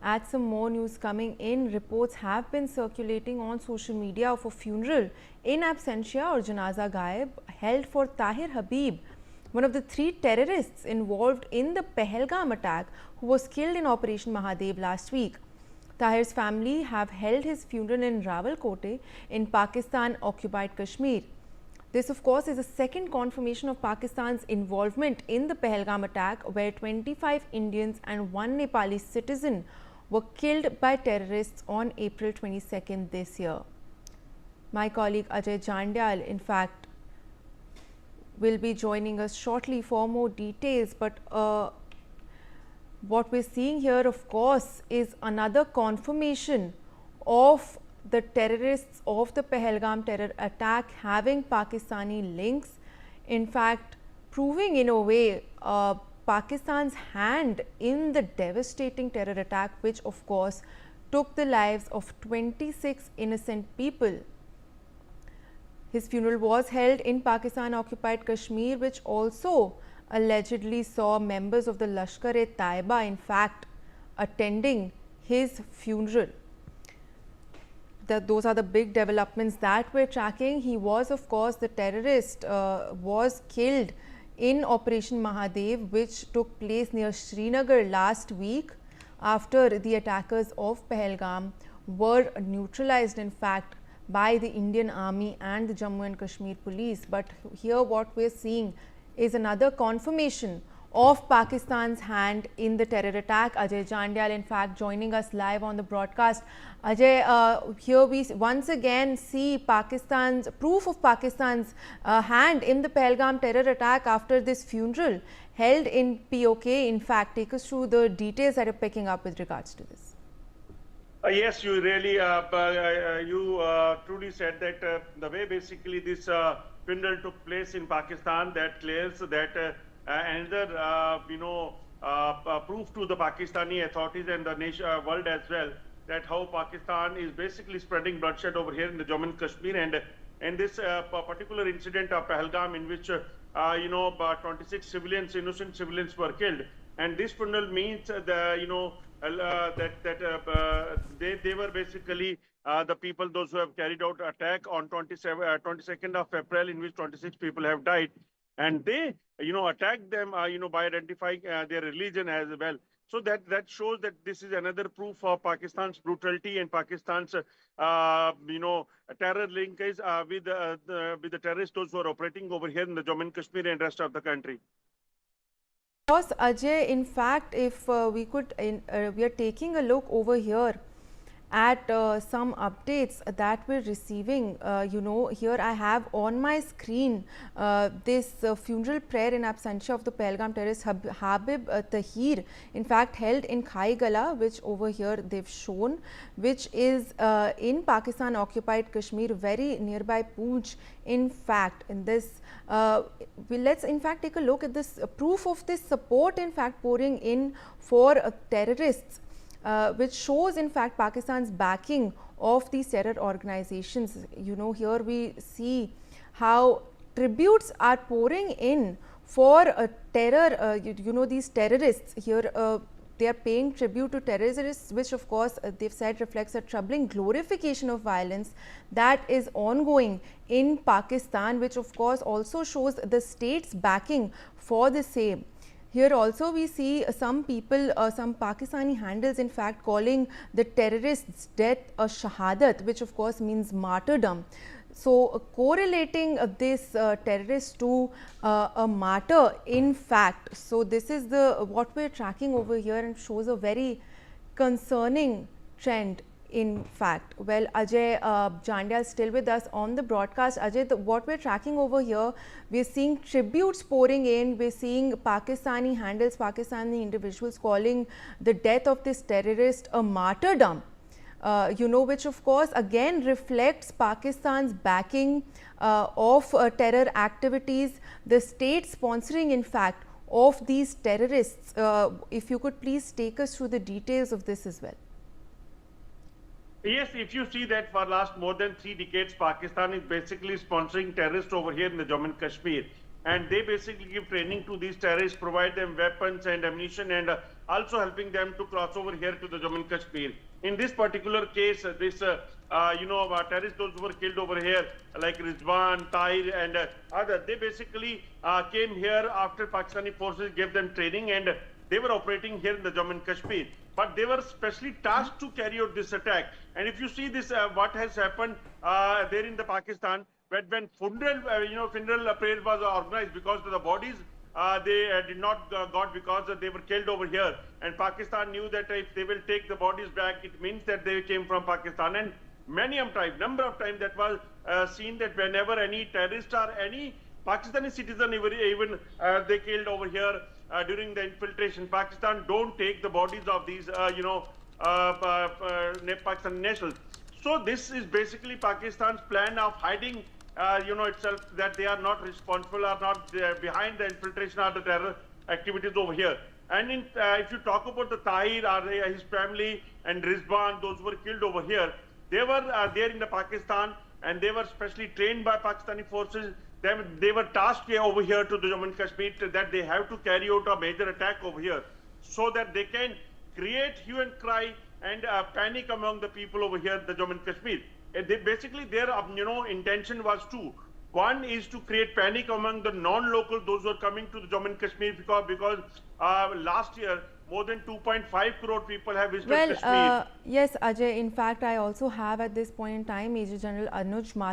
add some more news coming in. Reports have been circulating on social media of a funeral in absentia or Janaza-Ghaib held for Tahir Habib, one of the 3 terrorists involved in the Pahalgam attack who was killed in Operation Mahadev last week. Tahir's family have held his funeral in Rawalkote in Pakistan-occupied Kashmir. This, of course, is a second confirmation of Pakistan's involvement in the Pahalgam attack, where 25 Indians and 1 Nepali citizen were killed by terrorists on April 22nd this year. My colleague Ajay Jandyal, in fact, will be joining us shortly for more details. But what we're seeing here, of course, is another confirmation of the terrorists of the Pahalgam terror attack having Pakistani links, in fact proving in a way Pakistan's hand in the devastating terror attack, which of course took the lives of 26 innocent people. His funeral was held in Pakistan-occupied Kashmir, which also allegedly saw members of the Lashkar-e-Taiba in fact attending his funeral. Those are the big developments that we're tracking. He was, of course, the terrorist was killed in Operation Mahadev, which took place near Srinagar last week after the attackers of Pahalgam were neutralized, in fact, by the Indian Army and the Jammu and Kashmir police. But here what we're seeing is another confirmation of Pakistan's hand in the terror attack. Ajay Jandyal, in fact, joining us live on the broadcast. Ajay, here we once again see Pakistan's proof of Pakistan's hand in the Pahalgam terror attack after this funeral held in PoK. In fact, take us through the details that are picking up with regards to this. Yes, you really, truly said that the way basically this funeral took place in Pakistan, that clears that another, proof to the Pakistani authorities and the nation, world as well, that how Pakistan is basically spreading bloodshed over here in the Jammu and Kashmir, and this particular incident of Pahalgam, in which 26 civilians, innocent civilians, were killed, and this funeral means they were basically the people, those who have carried out attack on 22nd of April, in which 26 people have died. And they, attacked them, by identifying their religion as well. So that shows that this is another proof of Pakistan's brutality and Pakistan's, terror linkage with the terrorists, those who are operating over here in the Jammu and Kashmir and rest of the country. Of course, Ajay, in fact, if we could, we are taking a look over here at some updates that we're receiving. Here I have on my screen this funeral prayer in absentia of the Pahalgam terrorist Habib Tahir, in fact held in Khaigala, which over here they've shown, which is in Pakistan-occupied Kashmir, very nearby Poonch. In fact, in this, let's in fact take a look at this proof of this support, in fact pouring in for terrorists. Which shows, in fact, Pakistan's backing of these terror organizations. Here we see how tributes are pouring in for terror, these terrorists. Here they are paying tribute to terrorists, which of course they've said reflects a troubling glorification of violence that is ongoing in Pakistan, which of course also shows the state's backing for the same. Here also we see some people, some Pakistani handles, in fact calling the terrorists' death a shahadat, which of course means martyrdom. So correlating this terrorist to a martyr, in fact. So this is what we're tracking over here, and shows a very concerning trend. In fact, well, Ajay Jandyal still with us on the broadcast. Ajay, what we're tracking over here, we're seeing tributes pouring in. We're seeing Pakistani handles, Pakistani individuals calling the death of this terrorist a martyrdom, which of course again reflects Pakistan's backing of terror activities, the state sponsoring, in fact, of these terrorists. If you could please take us through the details of this as well. Yes, if you see that for last more than 3 decades, Pakistan is basically sponsoring terrorists over here in the Jammu and Kashmir. And they basically give training to these terrorists, provide them weapons and ammunition, and also helping them to cross over here to the Jammu and Kashmir. In this particular case, terrorists, those who were killed over here, like Rizwan, Tahir, and others, they basically came here after Pakistani forces gave them training, and they were operating here in the Jammu and Kashmir. But they were specially tasked to carry out this attack. And if you see this, what has happened there in the Pakistan, when funeral prayer was organized, because the bodies they did not got, because they were killed over here, and Pakistan knew that if they will take the bodies back, it means that they came from Pakistan. And number of times that was seen that whenever any terrorist or any Pakistani citizen even they killed over here during the infiltration, Pakistan don't take the bodies of these Pakistani nationals. So this is basically Pakistan's plan of hiding itself, that they are not responsible or not behind the infiltration or the terror activities over here. And if you talk about the Tahir or his family and Rizwan, those who were killed over here, they were there in the Pakistan, and they were specially trained by Pakistani forces. They were tasked over here to the Jammu and Kashmir that they have to carry out a major attack over here, so that they can create hue and cry and panic among the people over here in the Jammu and Kashmir. Basically, their intention was two. One is to create panic among the non-local, those who are coming to the Jammu and Kashmir, because last year more than 2.5 crore people have visited Kashmir. Yes, Ajay. In fact, I also have at this point in time Major General Anuj Mathur